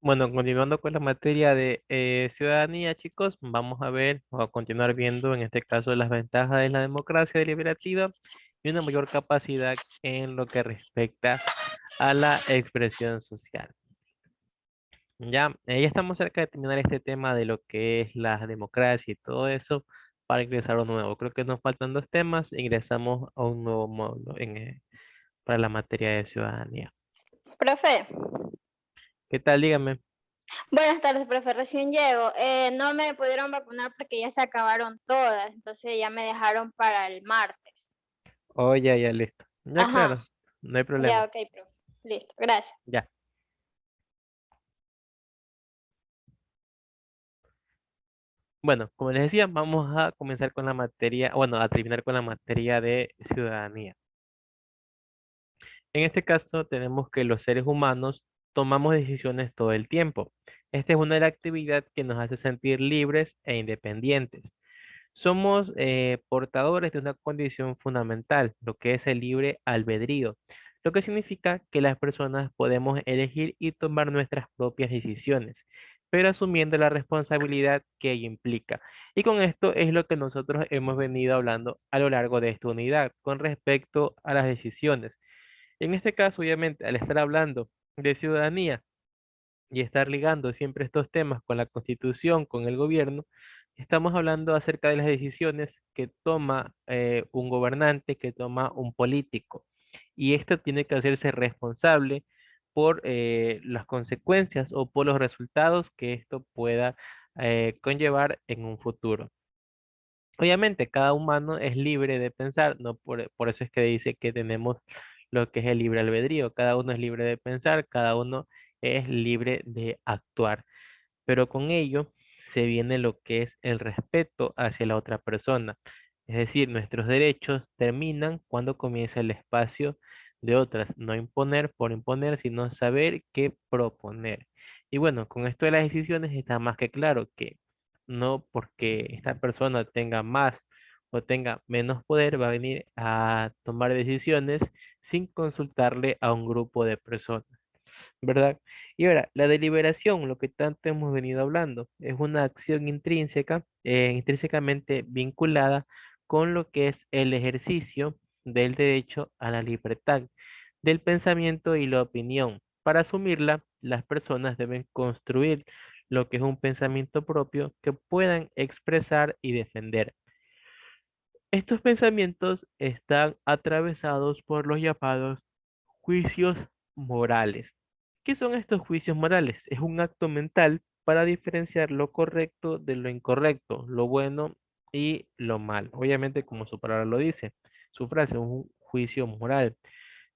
Bueno, continuando con la materia de ciudadanía, chicos, vamos a ver o a continuar viendo en este caso las ventajas de la democracia deliberativa y una mayor capacidad en lo que respecta a la expresión social. Ya estamos cerca de terminar este tema de lo que es la democracia y todo eso para ingresar a un nuevo. Creo que nos faltan dos temas, ingresamos a un nuevo módulo para la materia de ciudadanía. Profe, ¿Qué tal? Dígame. buenas tardes, profe. Recién llego. No me pudieron vacunar porque ya se acabaron todas, entonces ya me dejaron para el martes. Oh, ya, listo. Ya, Ajá, claro, no hay ya, problema. ok, profe. Listo, gracias. Ya. Bueno, como les decía, vamos a comenzar con la materia, bueno, a terminar con la materia de ciudadanía. En este caso, tenemos que los seres humanos tomamos decisiones todo el tiempo. Esta es una de las actividades que nos hace sentir libres e independientes. Somos portadores de una condición fundamental, lo que es el libre albedrío, lo que significa que las personas podemos elegir y tomar nuestras propias decisiones, pero asumiendo la responsabilidad que ello implica. Y con esto es lo que nosotros hemos venido hablando a lo largo de esta unidad con respecto a las decisiones. En este caso, obviamente, al estar hablando de ciudadanía, y estar ligando siempre estos temas con la Constitución, con el gobierno, estamos hablando acerca de las decisiones que toma un gobernante, que toma un político. Y esto tiene que hacerse responsable por las consecuencias o por los resultados que esto pueda conllevar en un futuro. Obviamente, cada humano es libre de pensar, no por eso es que dice que tenemos lo que es el libre albedrío. Cada uno es libre de pensar, cada uno es libre de actuar, pero con ello se viene lo que es el respeto hacia la otra persona. Es decir, nuestros derechos terminan cuando comienza el espacio de otras. No imponer por imponer, sino saber qué proponer. Y bueno, con esto de las decisiones está más que claro que no porque esta persona tenga más o tenga menos poder, va a venir a tomar decisiones sin consultarle a un grupo de personas. ¿Verdad? Y ahora, la deliberación, lo que tanto hemos venido hablando, es una acción intrínseca, intrínsecamente vinculada con lo que es el ejercicio del derecho a la libertad, del pensamiento y la opinión. Para asumirla, las personas deben construir lo que es un pensamiento propio que puedan expresar y defender. Estos pensamientos están atravesados por los llamados juicios morales. ¿Qué son estos juicios morales? Es un acto mental para diferenciar lo correcto de lo incorrecto, lo bueno y lo mal. Obviamente, como su palabra lo dice, su frase es un juicio moral.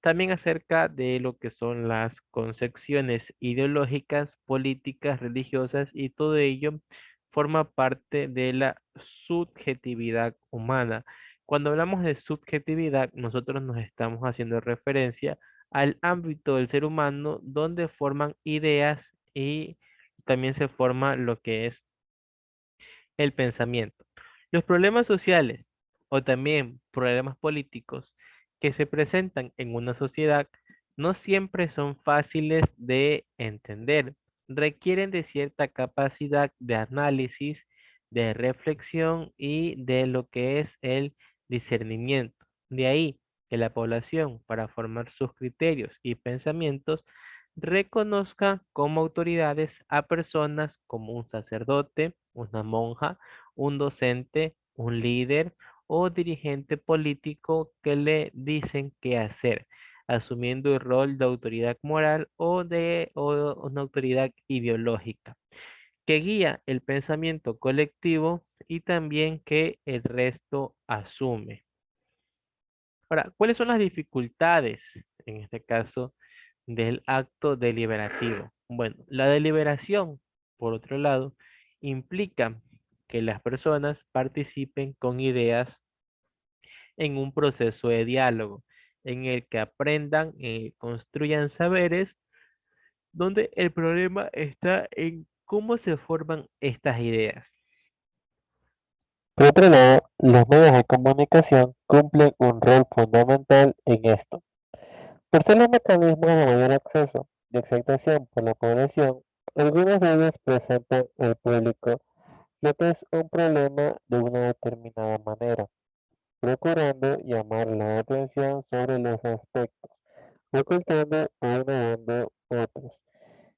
También acerca de lo que son las concepciones ideológicas, políticas, religiosas y todo ello forma parte de la subjetividad humana. Cuando hablamos de subjetividad, nosotros nos estamos haciendo referencia al ámbito del ser humano donde forman ideas y también se forma lo que es el pensamiento. Los problemas sociales o también problemas políticos que se presentan en una sociedad no siempre son fáciles de entender. Requieren de cierta capacidad de análisis, de reflexión y de lo que es el discernimiento. De ahí que la población, para formar sus criterios y pensamientos, reconozca como autoridades a personas como un sacerdote, una monja, un docente, un líder o dirigente político que le dicen qué hacer, asumiendo el rol de autoridad moral o una autoridad ideológica que guía el pensamiento colectivo y también que el resto asume. Ahora, ¿cuáles son las dificultades en este caso del acto deliberativo? Bueno, la deliberación, por otro lado, implica que las personas participen con ideas en un proceso de diálogo, en el que aprendan, construyan saberes, donde el problema está en cómo se forman estas ideas. Por otro lado, los medios de comunicación cumplen un rol fundamental en esto. Por ser los mecanismos de mayor acceso y aceptación por la población, Algunos de ellos presentan al público lo que es un problema de una determinada manera, procurando llamar la atención sobre los aspectos, ocultando o ignorando otros,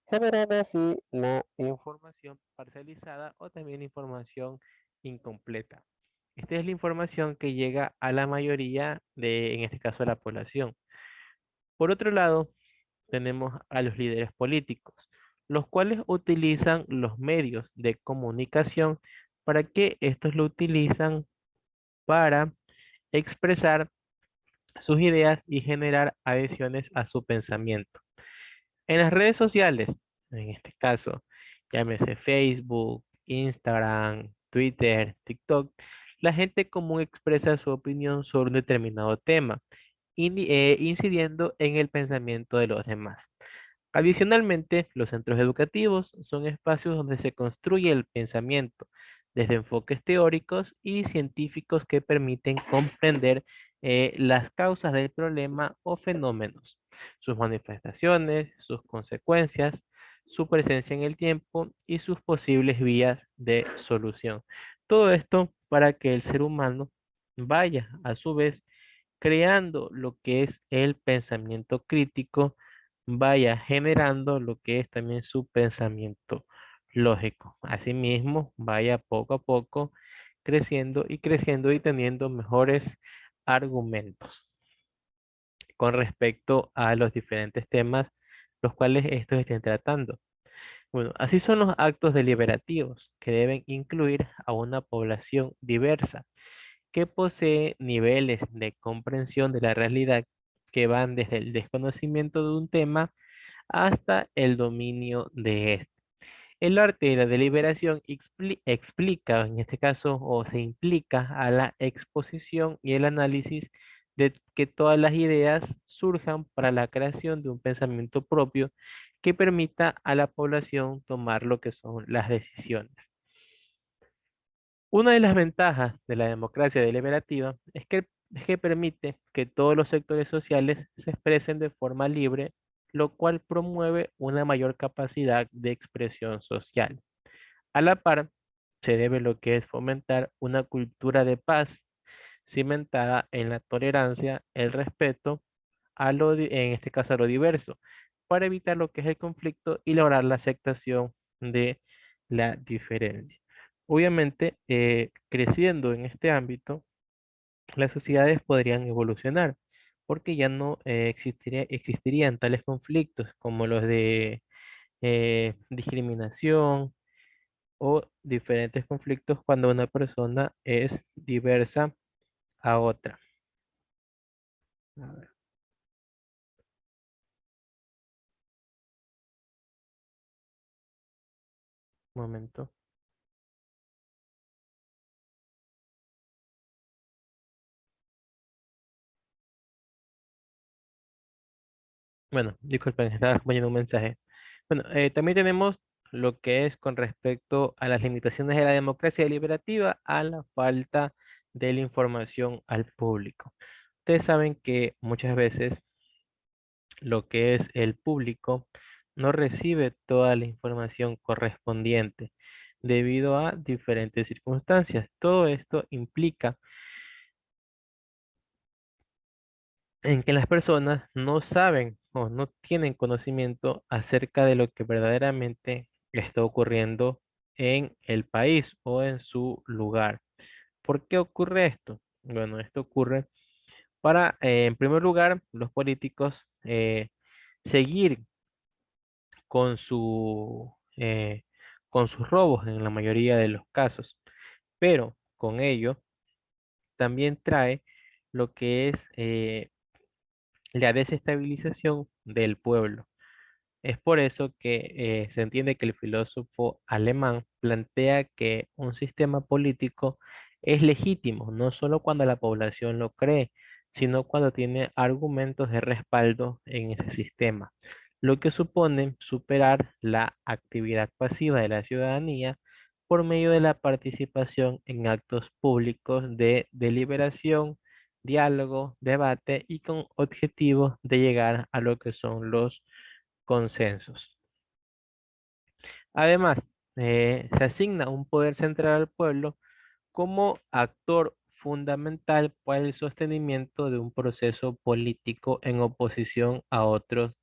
generando así la Información parcializada o también información incompleta. Esta es la información que llega a la mayoría de, en este caso, la población. Por otro lado, tenemos a los líderes políticos, los cuales utilizan los medios de comunicación para que estos lo utilizan para expresar sus ideas y generar adhesiones a su pensamiento. En las redes sociales, en este caso, llámese Facebook, Instagram, Twitter, TikTok, la gente común expresa su opinión sobre un determinado tema, incidiendo en el pensamiento de los demás. Adicionalmente, los centros educativos son espacios donde se construye el pensamiento desde enfoques teóricos y científicos que permiten comprender las causas del problema o fenómenos, sus manifestaciones, sus consecuencias, su presencia en el tiempo y sus posibles vías de solución. Todo esto para que el ser humano vaya a su vez creando lo que es el pensamiento crítico, vaya generando lo que es también su pensamiento lógico. Asimismo, vaya poco a poco creciendo y teniendo mejores argumentos con respecto a los diferentes temas los cuales estos estén tratando. Bueno, así son los actos deliberativos que deben incluir a una población diversa que posee niveles de comprensión de la realidad que van desde el desconocimiento de un tema hasta el dominio de este. El arte de la deliberación explica, en este caso, o se implica a la exposición y el análisis de que todas las ideas surjan para la creación de un pensamiento propio que permita a la población tomar lo que son las decisiones. Una de las ventajas de la democracia deliberativa es que permite que todos los sectores sociales se expresen de forma libre, lo cual promueve una mayor capacidad de expresión social. A la par, se debe lo que es fomentar una cultura de paz cimentada en la tolerancia, el respeto, en este caso a lo diverso, para evitar lo que es el conflicto y lograr la aceptación de la diferencia. Obviamente, creciendo en este ámbito, las sociedades podrían evolucionar, porque ya no existirían tales conflictos como los de discriminación o diferentes conflictos cuando una persona es diversa a otra. A ver, un momento. Bueno, disculpen, estaba respondiendo un mensaje. Bueno, también tenemos lo que es con respecto a las limitaciones de la democracia deliberativa, a la falta de la información al público. Ustedes saben que muchas veces lo que es el público no recibe toda la información correspondiente debido a diferentes circunstancias. Todo esto implica en que las personas no saben o no tienen conocimiento acerca de lo que verdaderamente está ocurriendo en el país o en su lugar. ¿Por qué ocurre esto? Bueno, esto ocurre para, en primer lugar, los políticos seguir con con sus robos en la mayoría de los casos, pero con ello también trae lo que es la desestabilización del pueblo. Es por eso que se entiende que el filósofo alemán plantea que un sistema político es legítimo, no solo cuando la población lo cree, sino cuando tiene argumentos de respaldo en ese sistema, lo que supone superar la actividad pasiva de la ciudadanía por medio de la participación en actos públicos de deliberación, diálogo, debate y con objetivos de llegar a lo que son los consensos. Además, se asigna un poder central al pueblo como actor fundamental para el sostenimiento de un proceso político en oposición a otros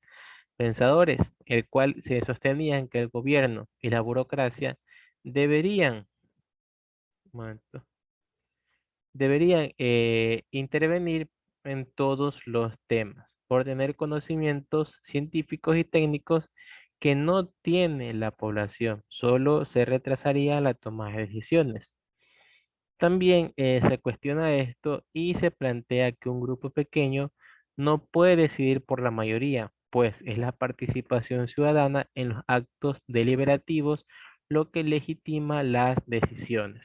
pensadores, el cual se sostenían que el gobierno y la burocracia deberían, un momento, deberían intervenir en todos los temas por tener conocimientos científicos y técnicos que no tiene la población, solo se retrasaría la toma de decisiones. También se cuestiona esto y se plantea que un grupo pequeño no puede decidir por la mayoría, pues es la participación ciudadana en los actos deliberativos lo que legitima las decisiones.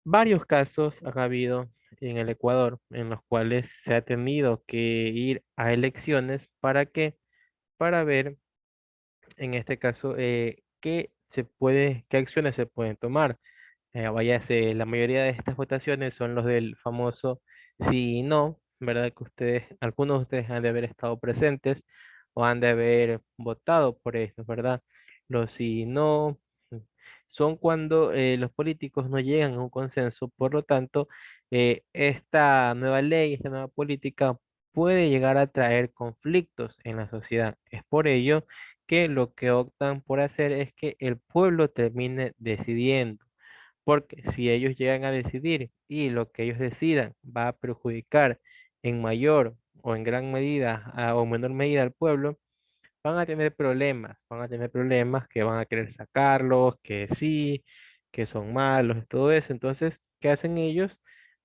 Varios casos han habido en el Ecuador en los cuales se ha tenido que ir a elecciones para que, para ver en este caso qué acciones se pueden tomar. Váyase, la mayoría de estas votaciones son los del famoso sí y no, ¿verdad? Que ustedes, algunos de ustedes han de haber estado presentes o han de haber votado por esto, ¿verdad? Los sí y no son cuando los políticos no llegan a un consenso, por lo tanto, esta nueva ley, esta nueva política puede llegar a traer conflictos en la sociedad. Es por ello que lo que optan por hacer es que el pueblo termine decidiendo. Porque si ellos llegan a decidir y lo que ellos decidan va a perjudicar en mayor o en gran medida o menor medida al pueblo, van a tener problemas que van a querer sacarlos, que sí, que son malos, todo eso. Entonces, ¿qué hacen ellos?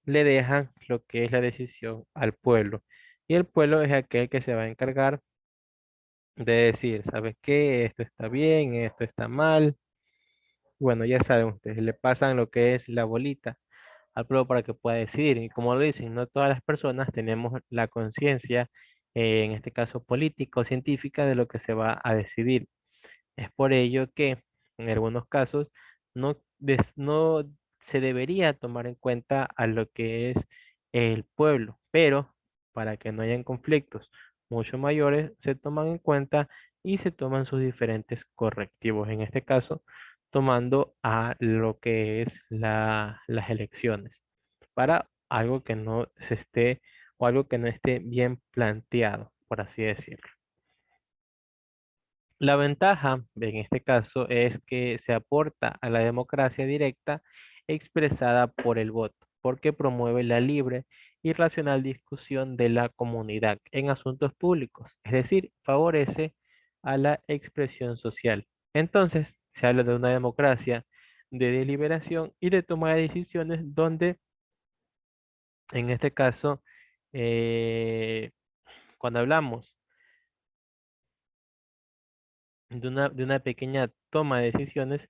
Le dejan lo que es la decisión al pueblo. Y el pueblo es aquel que se va a encargar de decir, ¿sabes qué? Esto está bien, esto está mal. Bueno, ya saben ustedes, le pasan lo que es la bolita al pueblo para que pueda decidir. Y como lo dicen, no todas las personas tenemos la conciencia, en este caso política o científica, de lo que se va a decidir. Es por ello que en algunos casos no se debería tomar en cuenta a lo que es el pueblo, pero para que no hayan conflictos mucho mayores, se toman en cuenta y se toman sus diferentes correctivos. En este caso, tomando a lo que es las elecciones para algo que no se esté o algo que no esté bien planteado, por así decirlo. La ventaja en este caso es que se aporta a la democracia directa expresada por el voto, porque promueve la libre y racional discusión de la comunidad en asuntos públicos, es decir, favorece a la expresión social. Entonces, se habla de una democracia de deliberación y de toma de decisiones donde, en este caso, eh, cuando hablamos de una pequeña toma de decisiones,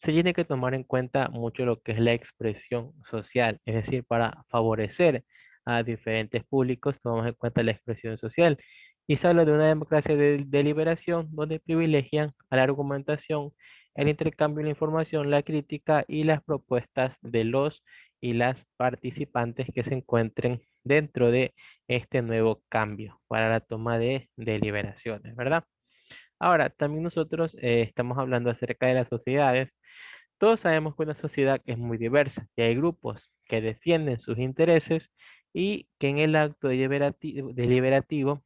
se tiene que tomar en cuenta mucho lo que es la expresión social, es decir, para favorecer a diferentes públicos, tomamos en cuenta la expresión social. Y se habla de una democracia de deliberación donde privilegian a la argumentación, el intercambio de la información, la crítica y las propuestas de los y las participantes que se encuentren dentro de este nuevo cambio para la toma de deliberaciones, ¿verdad? Ahora, también nosotros estamos hablando acerca de las sociedades. Todos sabemos que una sociedad es muy diversa y hay grupos que defienden sus intereses y que en el acto deliberativo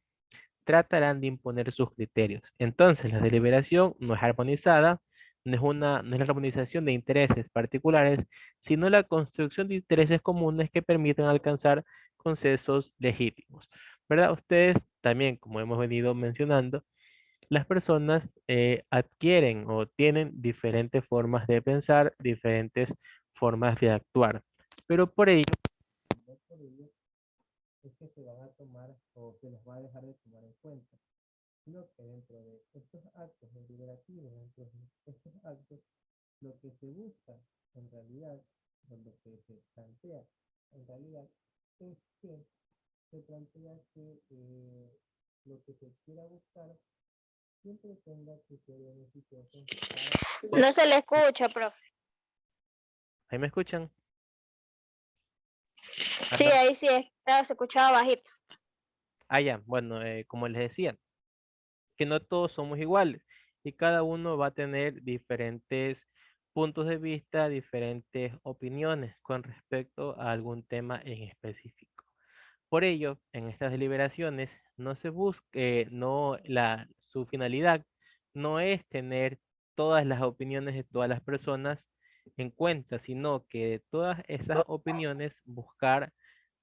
tratarán de imponer sus criterios. Entonces, la deliberación no es armonizada, no es la armonización de intereses particulares, sino la construcción de intereses comunes que permitan alcanzar consensos legítimos. ¿Verdad? Ustedes también, como hemos venido mencionando, las personas adquieren o tienen diferentes formas de pensar, diferentes formas de actuar. Pero por ello, no por ello es que se van a tomar o se les va a dejar de tomar en cuenta, sino que dentro de estos actos deliberativos, dentro de estos actos, lo que se busca en realidad, o lo que se plantea en realidad, es que se plantea que lo que se quiera buscar siempre tenga criterios beneficiosos para... No se le escucha, profe. ¿Ahí me escuchan? Sí, ¿Aló? ahí sí, se escuchaba bajito. Ah, ya, bueno, como les decía, que no todos somos iguales y cada uno va a tener diferentes puntos de vista, diferentes opiniones con respecto a algún tema en específico. Por ello, en estas deliberaciones no se busque, su finalidad no es tener todas las opiniones de todas las personas en cuenta, sino que de todas esas opiniones buscar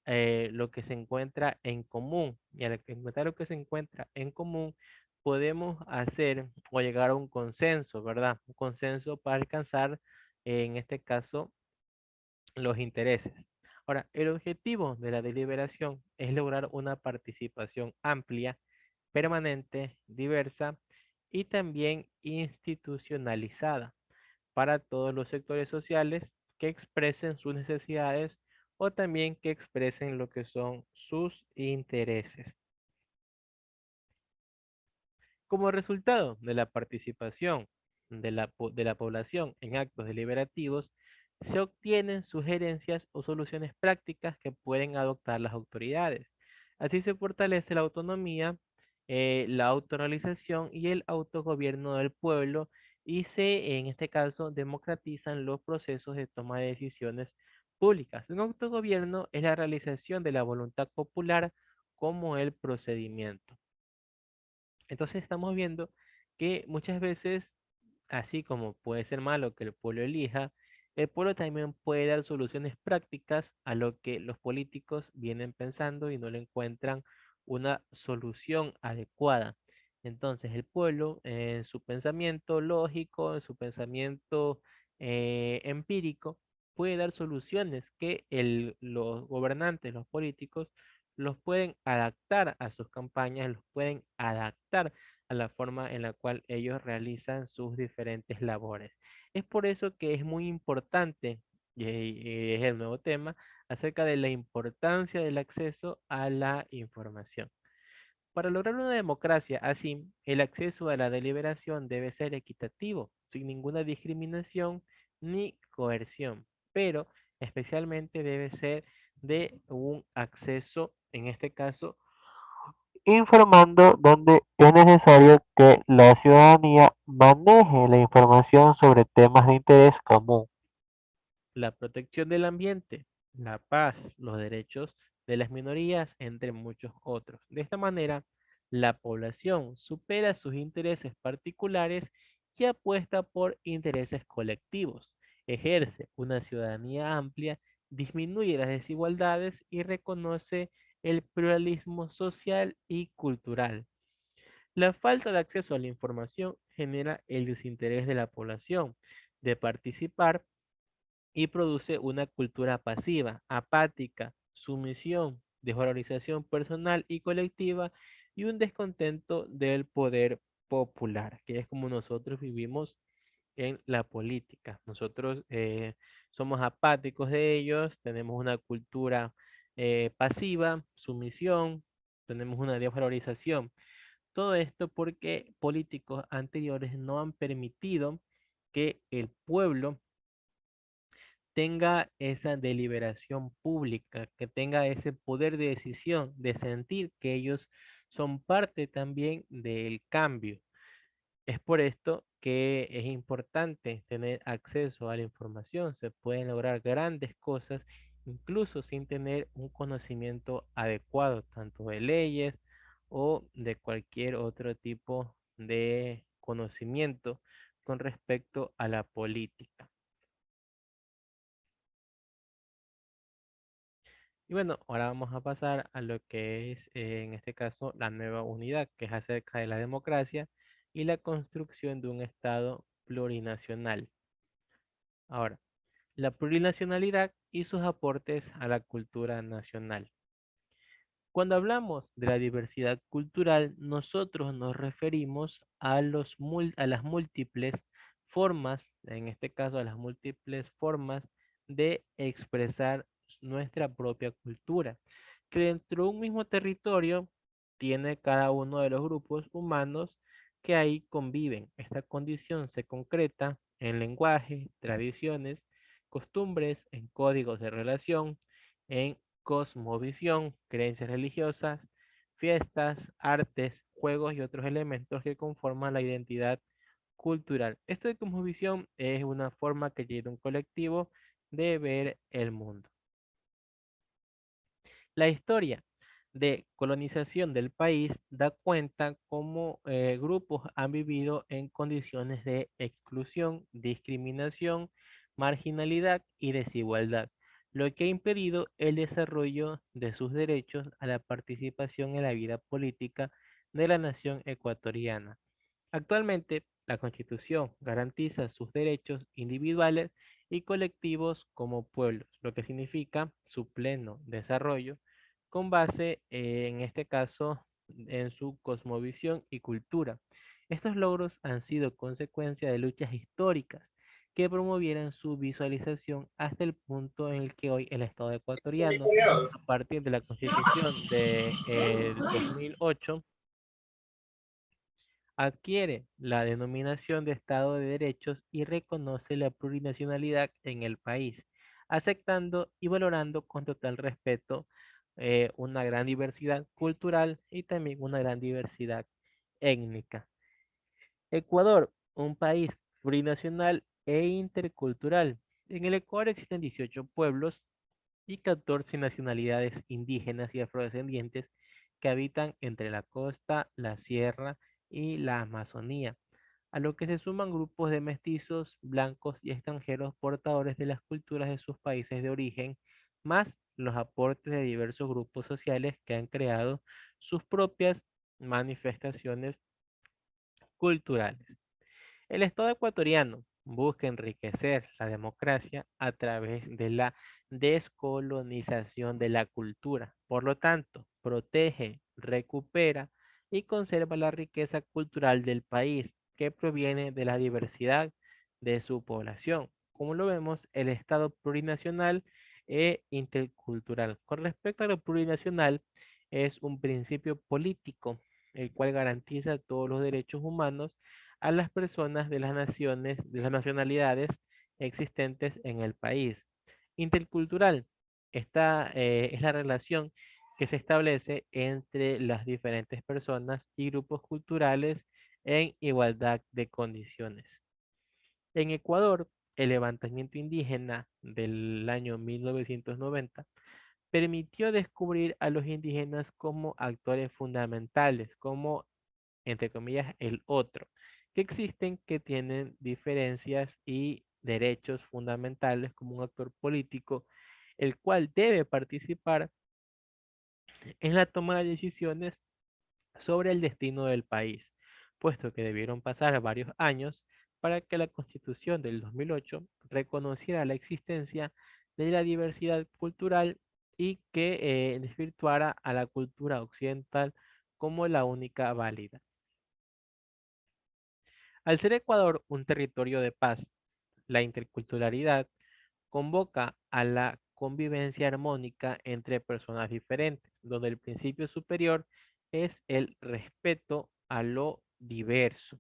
lo que se encuentra en común. Y al encontrar lo que se encuentra en común, podemos hacer o llegar a un consenso, ¿verdad? Un consenso para alcanzar, en este caso, los intereses. Ahora, el objetivo de la deliberación es lograr una participación amplia, permanente, diversa y también institucionalizada para todos los sectores sociales que expresen sus necesidades o también que expresen lo que son sus intereses. Como resultado de la participación de la población en actos deliberativos, se obtienen sugerencias o soluciones prácticas que pueden adoptar las autoridades. Así se fortalece la autonomía, la autorrealización y el autogobierno del pueblo y en este caso, democratizan los procesos de toma de decisiones públicas. Un autogobierno es la realización de la voluntad popular como el procedimiento. Entonces estamos viendo que muchas veces, así como puede ser malo que el pueblo elija, el pueblo también puede dar soluciones prácticas a lo que los políticos vienen pensando y no le encuentran una solución adecuada. Entonces el pueblo, en su pensamiento lógico, en su pensamiento empírico, puede dar soluciones que los gobernantes, los políticos, los pueden adaptar a sus campañas, los pueden adaptar a la forma en la cual ellos realizan sus diferentes labores. Es por eso que es muy importante, y es el nuevo tema, acerca de la importancia del acceso a la información. Para lograr una democracia así, el acceso a la deliberación debe ser equitativo, sin ninguna discriminación ni coerción, pero especialmente debe ser de un acceso, en este caso, informando donde es necesario que la ciudadanía maneje la información sobre temas de interés común. la protección del ambiente, la paz, los derechos de las minorías, entre muchos otros. De esta manera, la población supera sus intereses particulares y apuesta por intereses colectivos, ejerce una ciudadanía amplia, disminuye las desigualdades y reconoce el pluralismo social y cultural. La falta de acceso a la información genera el desinterés de la población de participar y produce una cultura pasiva, apática, sumisión, desvalorización personal y colectiva y un descontento del poder popular, que es como nosotros vivimos en la política. Nosotros somos apáticos de ellos, tenemos una cultura pasiva, sumisión, tenemos una desvalorización. Todo esto porque políticos anteriores no han permitido que el pueblo tenga esa deliberación pública, que tenga ese poder de decisión, de sentir que ellos son parte también del cambio. Es por esto que es importante tener acceso a la información. Se pueden lograr grandes cosas incluso sin tener un conocimiento adecuado, tanto de leyes o de cualquier otro tipo de conocimiento con respecto a la política. Y bueno, ahora vamos a pasar a lo que es, en este caso, la nueva unidad, que es acerca de la democracia y la construcción de un Estado plurinacional. Ahora, la plurinacionalidad y sus aportes a la cultura nacional. Cuando hablamos de la diversidad cultural, nosotros nos referimos a las múltiples formas, en este caso a las múltiples formas de expresar nuestra propia cultura, que dentro de un mismo territorio tiene cada uno de los grupos humanos que ahí conviven. Esta condición se concreta en lenguaje, tradiciones, costumbres, en códigos de relación, en cosmovisión, creencias religiosas, fiestas, artes, juegos y otros elementos que conforman la identidad cultural. Esto de cosmovisión es una forma que tiene un colectivo de ver el mundo. La historia de colonización del país da cuenta cómo grupos han vivido en condiciones de exclusión, discriminación, marginalidad y desigualdad, lo que ha impedido el desarrollo de sus derechos a la participación en la vida política de la nación ecuatoriana. Actualmente, la Constitución garantiza sus derechos individuales y colectivos como pueblos, lo que significa su pleno desarrollo con base, en este caso, en su cosmovisión y cultura. Estos logros han sido consecuencia de luchas históricas que promovieran su visualización hasta el punto en el que hoy el Estado ecuatoriano, a partir de la Constitución de 2008, adquiere la denominación de Estado de Derechos y reconoce la plurinacionalidad en el país, aceptando y valorando con total respeto una gran diversidad cultural y también una gran diversidad étnica. Ecuador, un país plurinacional e intercultural. En el Ecuador existen 18 pueblos y 14 nacionalidades indígenas y afrodescendientes que habitan entre la costa, la sierra y la Amazonía, a lo que se suman grupos de mestizos, blancos y extranjeros portadores de las culturas de sus países de origen, más los aportes de diversos grupos sociales que han creado sus propias manifestaciones culturales. El Estado ecuatoriano busca enriquecer la democracia a través de la descolonización de la cultura. Por lo tanto, protege, recupera y conserva la riqueza cultural del país que proviene de la diversidad de su población. Como lo vemos, el Estado plurinacional e intercultural. Con respecto a lo plurinacional, es un principio político el cual garantiza todos los derechos humanos a las personas de las naciones, de las nacionalidades existentes en el país. Intercultural. Esta es la relación que se establece entre las diferentes personas y grupos culturales en igualdad de condiciones. En Ecuador, el levantamiento indígena del año 1990 permitió descubrir a los indígenas como actores fundamentales, como entre comillas, el otro, que existen que tienen diferencias y derechos fundamentales como un actor político, el cual debe participar en la toma de decisiones sobre el destino del país, puesto que debieron pasar varios años para que la Constitución del 2008 reconociera la existencia de la diversidad cultural y que desvirtuara a la cultura occidental como la única válida. Al ser Ecuador un territorio de paz, la interculturalidad convoca a la convivencia armónica entre personas diferentes, donde el principio superior es el respeto a lo diverso.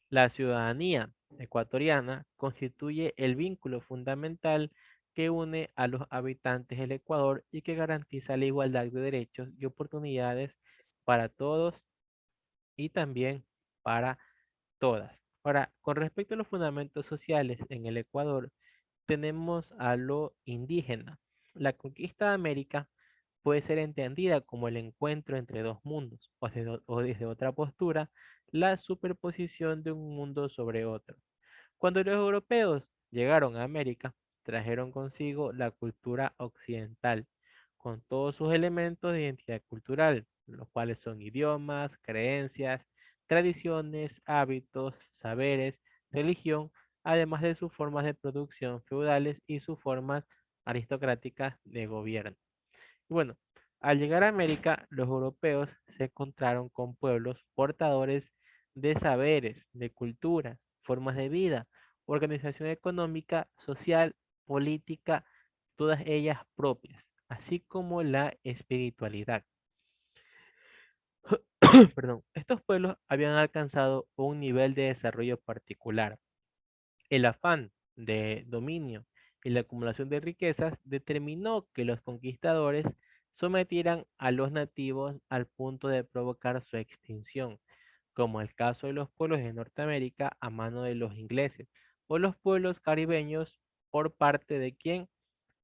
La ciudadanía ecuatoriana constituye el vínculo fundamental que une a los habitantes del Ecuador y que garantiza la igualdad de derechos y oportunidades para todos y también para todas. Ahora, con respecto a los fundamentos sociales en el Ecuador, tenemos a lo indígena. La conquista de América puede ser entendida como el encuentro entre dos mundos, o desde otra postura, la superposición de un mundo sobre otro. Cuando los europeos llegaron a América, trajeron consigo la cultura occidental, con todos sus elementos de identidad cultural, los cuales son idiomas, creencias, tradiciones, hábitos, saberes, religión, además de sus formas de producción feudales y sus formas aristocráticas de gobierno. Y bueno, al llegar a América, los europeos se encontraron con pueblos portadores de saberes, de culturas, formas de vida, organización económica, social, política, todas ellas propias, así como la espiritualidad. Perdón, estos pueblos habían alcanzado un nivel de desarrollo particular. El afán de dominio y la acumulación de riquezas determinó que los conquistadores sometieran a los nativos al punto de provocar su extinción, como el caso de los pueblos de Norteamérica a mano de los ingleses, o los pueblos caribeños por parte de quién,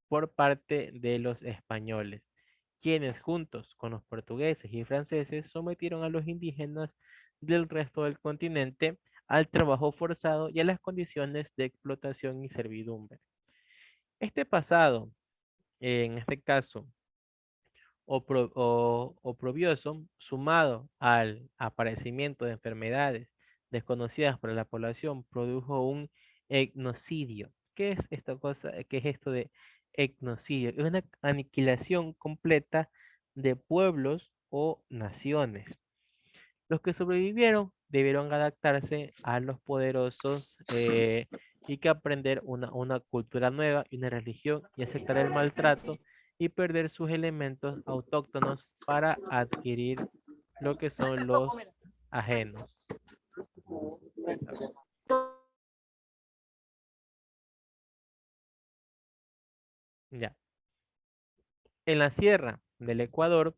por parte de los españoles, quienes juntos con los portugueses y franceses sometieron a los indígenas del resto del continente al trabajo forzado y a las condiciones de explotación y servidumbre. Este pasado, en este caso, oprobioso, sumado al aparecimiento de enfermedades desconocidas por la población, produjo un etnocidio. ¿Qué es esta cosa? ¿Qué es esto de etnocidio? Es una aniquilación completa de pueblos o naciones. Los que sobrevivieron debieron adaptarse a los poderosos y que aprender una cultura nueva y una religión y aceptar el maltrato y perder sus elementos autóctonos para adquirir lo que son los ajenos. A ver, ya. En la sierra del Ecuador,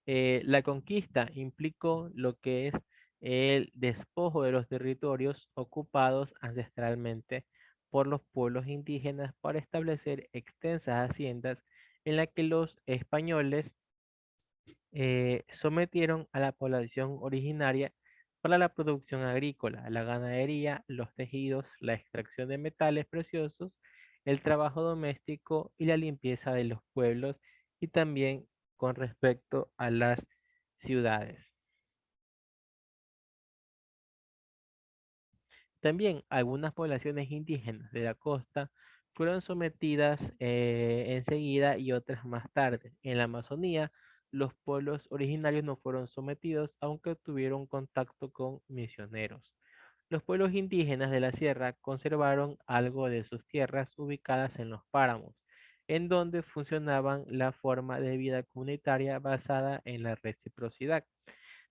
la conquista implicó lo que es el despojo de los territorios ocupados ancestralmente por los pueblos indígenas para establecer extensas haciendas en las que los españoles sometieron a la población originaria para la producción agrícola, la ganadería, los tejidos, la extracción de metales preciosos, el trabajo doméstico y la limpieza de los pueblos y también con respecto a las ciudades. También algunas poblaciones indígenas de la costa fueron sometidas enseguida y otras más tarde. En la Amazonía, los pueblos originarios no fueron sometidos, aunque tuvieron contacto con misioneros. Los pueblos indígenas de la sierra conservaron algo de sus tierras ubicadas en los páramos, en donde funcionaban la forma de vida comunitaria basada en la reciprocidad.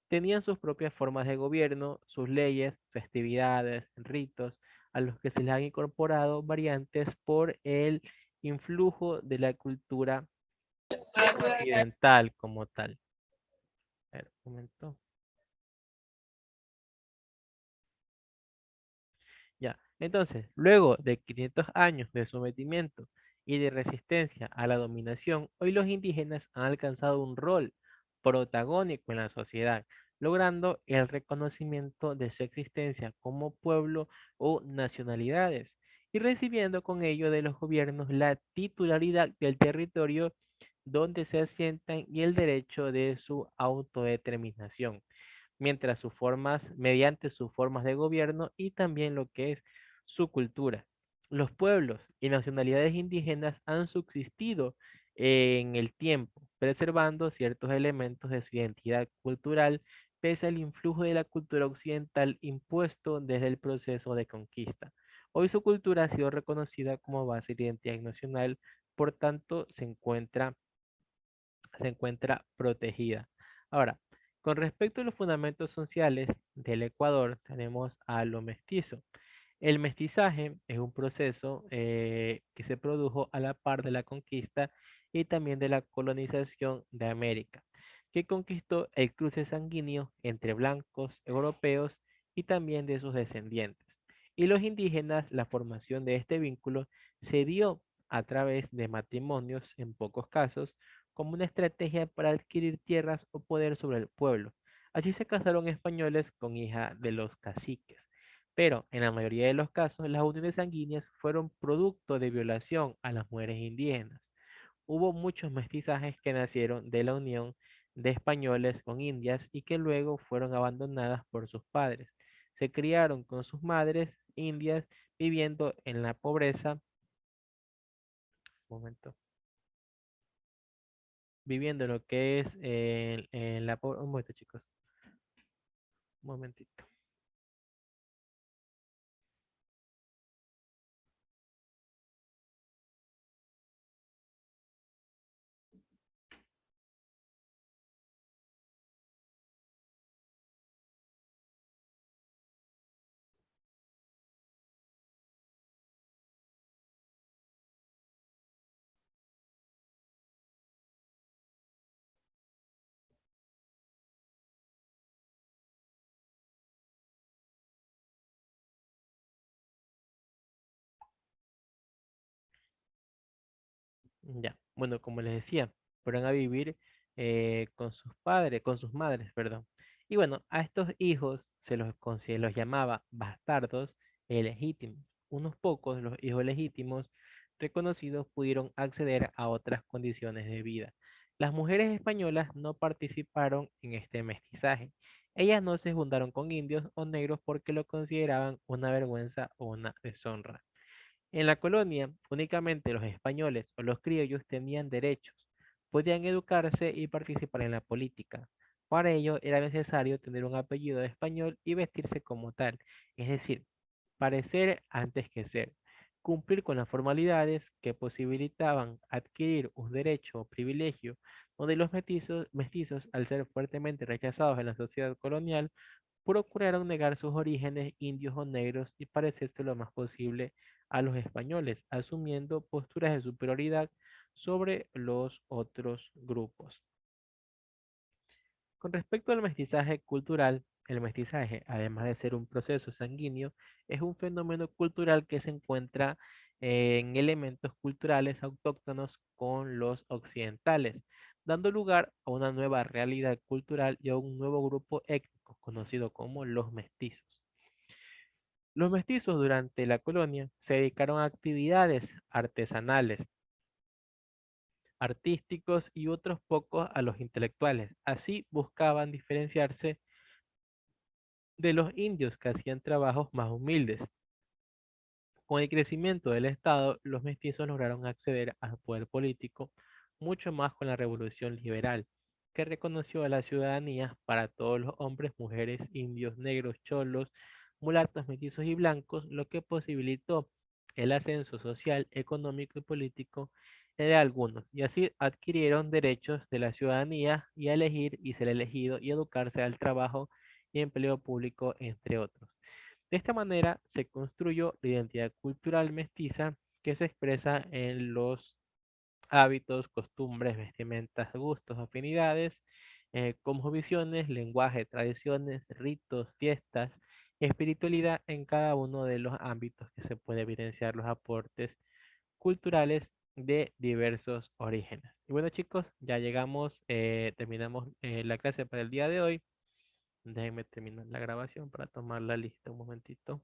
Tenían sus propias formas de gobierno, sus leyes, festividades, ritos, a los que se les han incorporado variantes por el influjo de la cultura occidental como tal. A ver, un momento. Ya, entonces, luego de 500 años de sometimiento y de resistencia a la dominación, hoy los indígenas han alcanzado un rol protagónico en la sociedad, logrando el reconocimiento de su existencia como pueblo o nacionalidades y recibiendo con ello de los gobiernos la titularidad del territorio donde se asientan y el derecho de su autodeterminación mientras sus formas, mediante sus formas de gobierno y también lo que es su cultura. Los pueblos y nacionalidades indígenas han subsistido en el tiempo, preservando ciertos elementos de su identidad cultural pese al influjo de la cultura occidental impuesto desde el proceso de conquista. Hoy su cultura ha sido reconocida como base de identidad nacional, por tanto se encuentra protegida. Ahora, con respecto a los fundamentos sociales del Ecuador, tenemos a lo mestizo. El mestizaje es un proceso que se produjo a la par de la conquista y también de la colonización de América, que conquistó el cruce sanguíneo entre blancos europeos y también de sus descendientes. Y los indígenas, la formación de este vínculo se dio a través de matrimonios, en pocos casos, como una estrategia para adquirir tierras o poder sobre el pueblo. Así se casaron españoles con hija de los caciques. Pero en la mayoría de los casos, las uniones sanguíneas fueron producto de violación a las mujeres indígenas. Hubo muchos mestizajes que nacieron de la unión de españoles con indias y que luego fueron abandonadas por sus padres. Se criaron con sus madres indias viviendo en la pobreza. Un momento. Viviendo lo que es en la pobreza. Un momento, chicos. Un momentito. Ya, bueno, como les decía, fueron a vivir con sus padres, con sus madres, perdón. Y bueno, a estos hijos se los llamaba bastardos legítimos. Unos pocos, los hijos legítimos reconocidos, pudieron acceder a otras condiciones de vida. Las mujeres españolas no participaron en este mestizaje. Ellas no se juntaron con indios o negros porque lo consideraban una vergüenza o una deshonra. En la colonia, únicamente los españoles o los criollos tenían derechos, podían educarse y participar en la política. Para ello era necesario tener un apellido español y vestirse como tal, es decir, parecer antes que ser, cumplir con las formalidades que posibilitaban adquirir un derecho o privilegio, donde los mestizos, al ser fuertemente rechazados en la sociedad colonial, procuraron negar sus orígenes indios o negros y parecerse lo más posible a los españoles, asumiendo posturas de superioridad sobre los otros grupos. Con respecto al mestizaje cultural, el mestizaje, además de ser un proceso sanguíneo, es un fenómeno cultural que se encuentra en elementos culturales autóctonos con los occidentales, dando lugar a una nueva realidad cultural y a un nuevo grupo étnico conocido como los mestizos. Los mestizos durante la colonia se dedicaron a actividades artesanales, artísticos y otros pocos a los intelectuales. Así buscaban diferenciarse de los indios que hacían trabajos más humildes. Con el crecimiento del Estado, los mestizos lograron acceder al poder político mucho más con la Revolución Liberal, que reconoció a la ciudadanía para todos los hombres, mujeres, indios, negros, cholos, mulatos, mestizos y blancos, lo que posibilitó el ascenso social, económico y político de algunos, y así adquirieron derechos de la ciudadanía y a elegir y ser elegido y educarse al trabajo y empleo público, entre otros. De esta manera se construyó la identidad cultural mestiza que se expresa en los hábitos, costumbres, vestimentas, gustos, afinidades, cosmovisiones, lenguaje, tradiciones, ritos, fiestas, espiritualidad en cada uno de los ámbitos que se puede evidenciar los aportes culturales de diversos orígenes. Y bueno chicos, ya llegamos, terminamos la clase para el día de hoy. Déjenme terminar la grabación para tomar la lista un momentito.